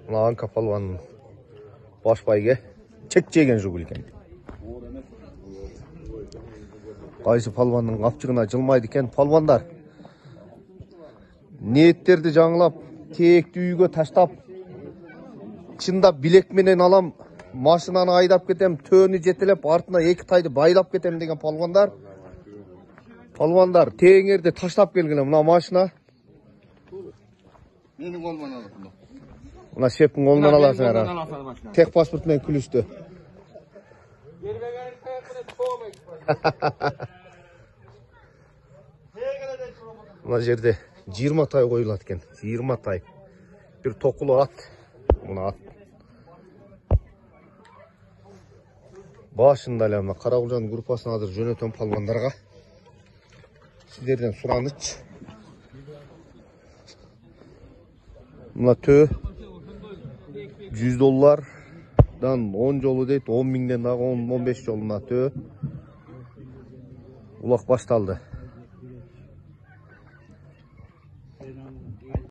Mına Anka palvanın baş bayge çek jegen жүгүл экен. Qaysı palvanın kapçığına жылмайды eкен. Palvanдар ниеттерди жаңылап, текти үйгө таштап, чындап билек менен алам, машинаны айдап кетем, төөнү жетелеп, артына эки тайды байлап кетем деген palvanдар. Palvanдар теңерди таштап келгиле мына машина. Менің қолымнан аласың. Мына шептің қолынан аласың. Тек паспорт менен күлүштү. Мына жерде 20 тай коюлат экен. 20 тай. Бир токулу ат. Мына ат. Башында эле мына Каракулжан группасына азыр жөнөтөм palvanдарга. Сиздерден сураныч. Мына төө $100'dan 10 жолу дейт, 10 миңден дагы 10-15 жолуна төө. Улак башталды.